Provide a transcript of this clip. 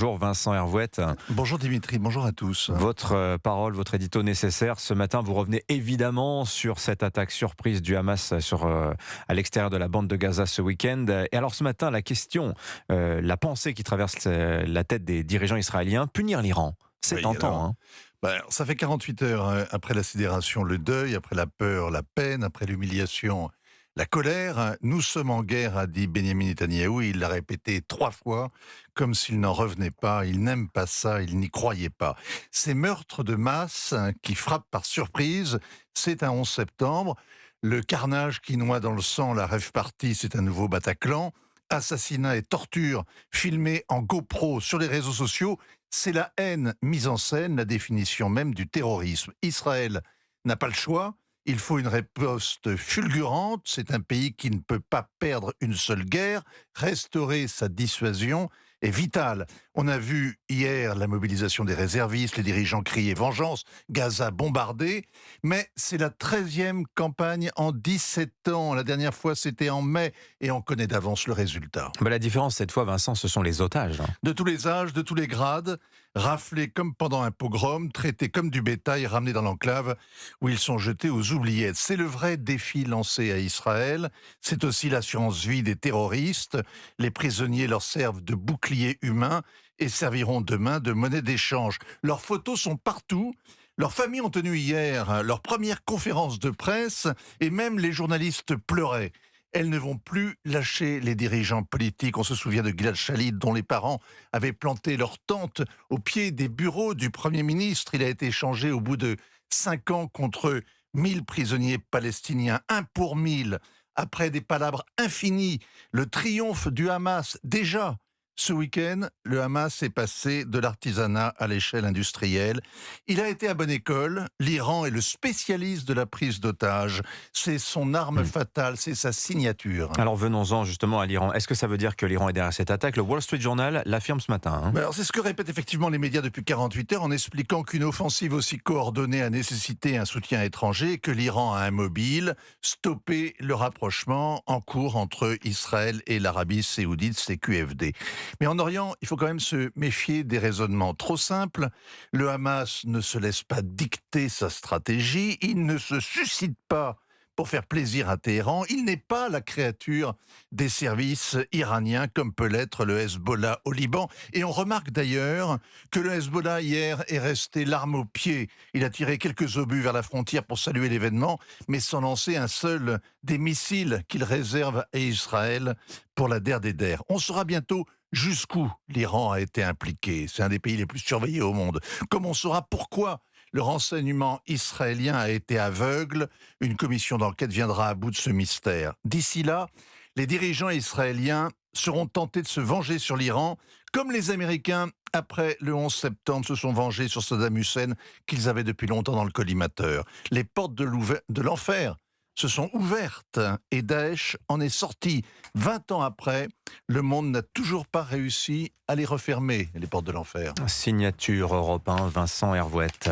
Bonjour Vincent Hervouette, Bonjour Dimitri, bonjour à tous. votre parole, votre édito nécessaire. Ce matin, vous revenez évidemment sur cette attaque surprise du Hamas à l'extérieur de la bande de Gaza ce week-end. Et alors ce matin, la question, la pensée qui traverse la tête des dirigeants israéliens, punir l'Iran. C'est Oui, tentant, alors, hein. ça fait 48 heures après la sidération, le deuil, après la peur, la peine, après l'humiliation, la colère. Nous sommes en guerre, a dit Benjamin Netanyahou, il l'a répété 3 fois, comme s'il n'en revenait pas, il n'aime pas ça, il n'y croyait pas. Ces meurtres de masse qui frappent par surprise, c'est un 11 septembre. Le carnage qui noie dans le sang la rave party, c'est un nouveau Bataclan. Assassinat et torture filmés en GoPro sur les réseaux sociaux, c'est la haine mise en scène, la définition même du terrorisme. Israël n'a pas le choix, il faut une riposte fulgurante, c'est un pays qui ne peut pas perdre une seule guerre, restaurer sa dissuasion est vital. On a vu hier la mobilisation des réservistes, les dirigeants crier vengeance, Gaza bombardé, mais c'est la 13e campagne en 17 ans. La dernière fois c'était en mai et on connaît d'avance le résultat. La différence cette fois, Vincent, ce sont les otages, hein. De tous les âges, de tous les grades, raflés comme pendant un pogrom, traités comme du bétail, ramenés dans l'enclave où ils sont jetés aux oubliettes. C'est le vrai défi lancé à Israël. C'est aussi l'assurance vie des terroristes. Les prisonniers leur servent de bouclier humain et serviront demain de monnaie d'échange. Leurs photos sont partout. Leurs familles ont tenu hier leur première conférence de presse et même les journalistes pleuraient. Elles ne vont plus lâcher les dirigeants politiques. On se souvient de Gilad Shalit, dont les parents avaient planté leur tente au pied des bureaux du Premier ministre. Il a été échangé au bout de 5 ans contre 1000 prisonniers palestiniens, 1 pour 1000. Après des palabres infinies, le triomphe du Hamas, déjà. Ce week-end, le Hamas est passé de l'artisanat à l'échelle industrielle. Il a été à bonne école. L'Iran est le spécialiste de la prise d'otages. C'est son arme fatale, c'est sa signature. Alors venons-en justement à l'Iran. Est-ce que ça veut dire que l'Iran est derrière cette attaque? Le Wall Street Journal l'affirme ce matin, hein. Alors c'est ce que répètent effectivement les médias depuis 48 heures en expliquant qu'une offensive aussi coordonnée a nécessité un soutien étranger et que l'Iran a un mobile, stopper le rapprochement en cours entre Israël et l'Arabie Saoudite, c'est QFD. Mais en Orient, il faut quand même se méfier des raisonnements trop simples. Le Hamas ne se laisse pas dicter sa stratégie, il ne se suscite pas pour faire plaisir à Téhéran, il n'est pas la créature des services iraniens comme peut l'être le Hezbollah au Liban. Et on remarque d'ailleurs que le Hezbollah hier est resté l'arme au pied. Il a tiré quelques obus vers la frontière pour saluer l'événement, mais sans lancer un seul des missiles qu'il réserve à Israël pour la der des der. On saura bientôt jusqu'où l'Iran a été impliqué. C'est un des pays les plus surveillés au monde. Comme on saura pourquoi le renseignement israélien a été aveugle, une commission d'enquête viendra à bout de ce mystère. D'ici là, les dirigeants israéliens seront tentés de se venger sur l'Iran, comme les Américains, après le 11 septembre, se sont vengés sur Saddam Hussein, qu'ils avaient depuis longtemps dans le collimateur. Les portes de l'enfer se sont ouvertes et Daesh en est sorti. 20 ans après, le monde n'a toujours pas réussi à les refermer, les portes de l'enfer. Signature Europe 1, Vincent Hervouette.